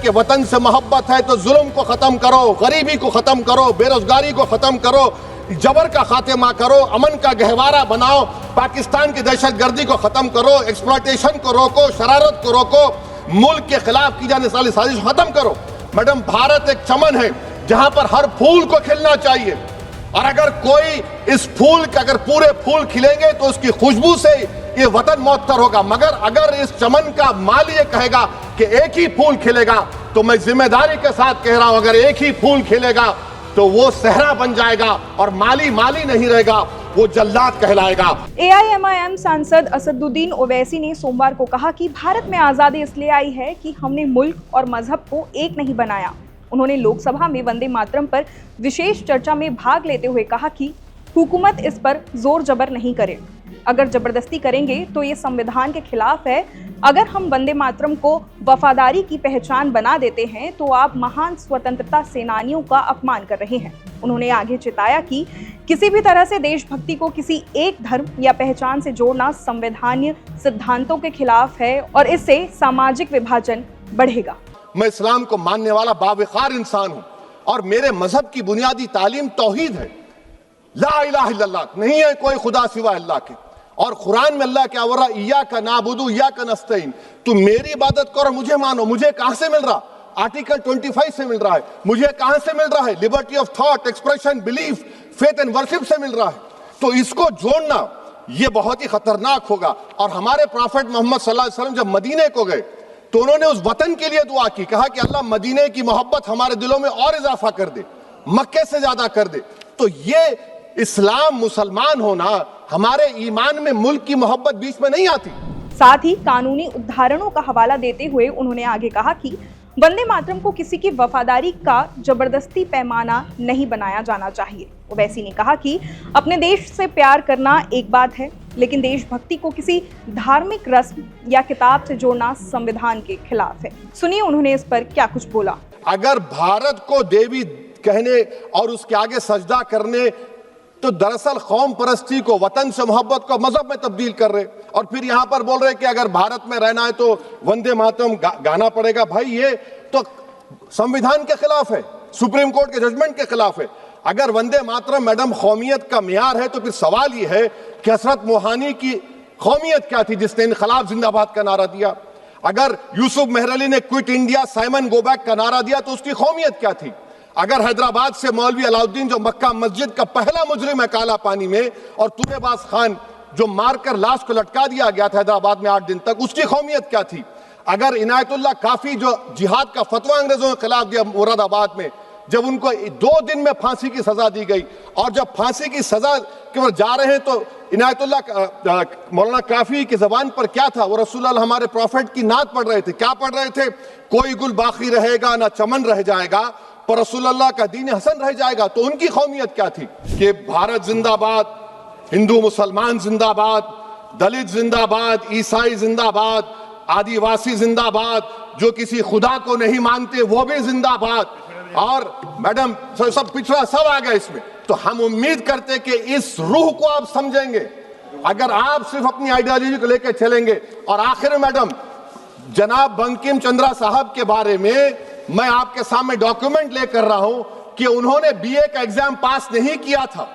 कि वतन से मोहब्बत है तो जुल्म को खत्म करो, गरीबी को खत्म करो, बेरोजगारी को खत्म करो, जबर का खात्मा करो, अमन का गहवारा बनाओ, पाकिस्तान की दहशतगर्दी को खत्म करो, एक्सप्लॉयटेशन को रोको, शरारत को रोको, मुल्क के खिलाफ की जाने वाली साजिश खत्म करो। मैडम, भारत एक चमन है जहां पर हर फूल को खिलना चाहिए, और अगर कोई इस फूल के अगर पूरे फूल खिलेंगे तो उसकी खुशबू से ये वतन मुअत्तर होगा, मगर अगर इस चमन का माली ये कहेगा कि एक ही फूल खिलेगा, तो मैं जिम्मेदारी के साथ कह रहा हूं, अगर एक ही फूल खिलेगा तो वो सहरा बन जाएगा और माली माली नहीं रहेगा, वो जल्लाद कहलाएगा। AIMIM सांसद असदुद्दीन ओवैसी ने सोमवार को कहा कि भारत में आजादी इसलिए आई है कि हमने मुल्क और मजहब को एक नहीं बनाया। उन्होंने लोकसभा में वंदे मातरम पर विशेष चर्चा में भाग लेते हुए कहा कि हुकूमत इस पर जोर जबर नहीं करे, अगर जबरदस्ती करेंगे तो ये संविधान के खिलाफ है। अगर हम वंदे मातरम को वफादारी की पहचान बना देते हैं तो आप महान स्वतंत्रता सेनानियों का अपमान कर रहे हैं। उन्होंने आगे चिताया कि किसी भी तरह से देशभक्ति को किसी एक धर्म या पहचान से जोड़ना संवैधानिक सिद्धांतों के खिलाफ है और इससे सामाजिक विभाजन बढ़ेगा। मैं इस्लाम को मानने वाला बावकार इंसान हूं और मेरे मजहब की बुनियादी तालीम तौहीद है, ला इलाहा इल्लल्लाह, नहीं है कोई खुदा सिवा अल्लाह के। और कुरान में अल्लाह क्या बोल रहा, इय्याका नाबुदु इय्याका नस्तईन, तुम मेरी इबादत करो, मुझे मानो। मुझे कहां से मिल रहा? आर्टिकल 25 से मिल रहा है। मुझे कहां से मिल रहा है? Liberty of thought, expression, belief, faith and worship से मिल रहा है। तो इसको जोड़ना यह बहुत ही खतरनाक होगा। और हमारे प्रॉफेट मोहम्मद सल्लल्लाहु अलैहि वसल्लम जब मदीने को गए तो उन्होंने उस वतन के लिए दुआ की, कहा कि अल्लाह मदीने की मोहब्बत हमारे दिलों में और इजाफा कर दे, मक्के से ज्यादा कर दे। तो ये इस्लाम, मुसलमान होना, हमारे ईमान में मुल्क की मोहब्बत बीच में नहीं आती। साथ ही कानूनी उदाहरणों का हवाला देते हुए उन्होंने आगे कहा कि वंदे मातरम को किसी की वफादारी का जबरदस्ती पैमाना नहीं बनाया जाना चाहिए। ओवैसी ने कहा कि अपने देश से प्यार करना एक बात है, लेकिन देशभक्ति को किसी धार्मिक रस्म या किताब से जोड़ना संविधान के खिलाफ है। सुनिए उन्होंने इस पर क्या कुछ बोला। अगर भारत को देवी कहने और उसके आगे सजदा करने, तो दरअसल कौम परस्ती को, वतन से मोहब्बत को मजहब में तब्दील कर रहे, और फिर यहां पर बोल रहे कि अगर भारत में रहना है तो वंदे मातरम गाना पड़ेगा। भाई, ये तो संविधान के खिलाफ है, सुप्रीम कोर्ट के जजमेंट के खिलाफ है। अगर वंदे मातरम मैडम कौमियत का मियार है, तो फिर सवाल ये है कि हजरत मोहानी की कौमियत क्या थी जिसने इनकलाब जिंदाबाद का नारा दिया? अगर यूसुफ मेहरली ने quit India, Simon go back का नारा दिया, तो उसकी कौमियत क्या थी? अगर हैदराबाद से मौलवी अलाउद्दीन, जो मक्का मस्जिद का पहला मुजरिम है काला पानी में, और तुरेबाज खान जो मारकर लाश को लटका दिया गया था हैदराबाद में 8 दिन तक, उसकी कौमियत क्या थी? अगर इनायतुल्लाह काफी जो जिहाद का फतवा अंग्रेजों के खिलाफ दिया मुरादाबाद में, जब उनको 2 दिन में फांसी की सजा दी गई, और जब फांसी की सजा के ओर जा रहे हैं तो इनायतुल्लाह मौलाना काफी की जबान पर क्या था? वो रसूलुल्लाह हमारे प्रॉफिट की नात पढ़ रहे थे। क्या पढ़ रहे थे? कोई गुल बाकी रहेगा ना चमन रह जाएगा, पर रसूलुल्लाह का दीन हसन रह जाएगा। तो उनकी कौमियत क्या थी? कि भारत जिंदाबाद, हिंदू मुसलमान जिंदाबाद, दलित जिंदाबाद, ईसाई जिंदाबाद, आदिवासी जिंदाबाद, जो किसी खुदा को नहीं मानते वो भी जिंदाबाद, और मैडम सब पिछड़ा सब आ गया इसमें। तो हम उम्मीद करते कि इस रूह को आप समझेंगे, अगर आप सिर्फ अपनी आइडियोलॉजी को लेकर चलेंगे। और आखिर में मैडम, जनाब बंकिम चंद्रा साहब के बारे में मैं आपके सामने डॉक्यूमेंट लेकर रहा हूं कि उन्होंने BA का एग्जाम पास नहीं किया था,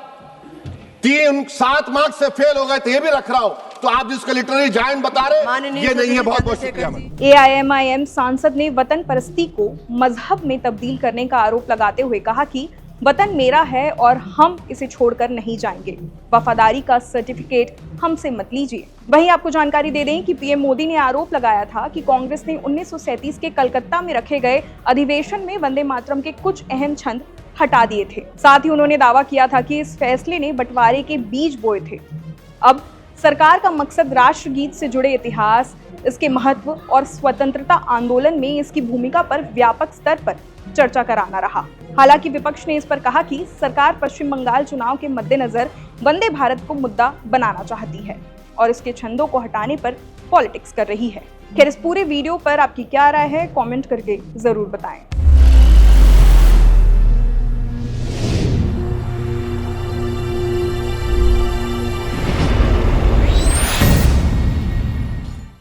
7 मार्क्स से फेल हो गए थे, ये भी रख रहा हूं। तो आप जिसको लिटरेरी जायंट बता रहे, ये नहीं है। बहुत बहुत शुक्रिया। AIMIM सांसद ने वतन परस्ती को मजहब में तब्दील करने का आरोप लगाते हुए कहा कि वतन मेरा है और हम इसे छोड़कर नहीं जाएंगे, वफादारी का सर्टिफिकेट हमसे मत लीजिए। वहीं आपको जानकारी दे दें कि PM मोदी ने आरोप लगाया था कि कांग्रेस ने 1937 के कलकत्ता में रखे गए अधिवेशन में वंदे मातरम के कुछ अहम छंद हटा दिए थे। साथ ही उन्होंने दावा किया था कि इस फैसले ने बंटवारे के बीज बोए थे। अब सरकार का मकसद राष्ट्रगीत से जुड़े इतिहास, इसके महत्व और स्वतंत्रता आंदोलन में इसकी भूमिका पर व्यापक स्तर पर चर्चा कराना रहा। हालांकि विपक्ष ने इस पर कहा कि सरकार पश्चिम बंगाल चुनाव के मद्देनजर वंदे भारत को मुद्दा बनाना चाहती है और इसके छंदों को हटाने पर पॉलिटिक्स कर रही है। खैर, इस पूरे वीडियो पर आपकी क्या राय है, कमेंट करके जरूर बताएं।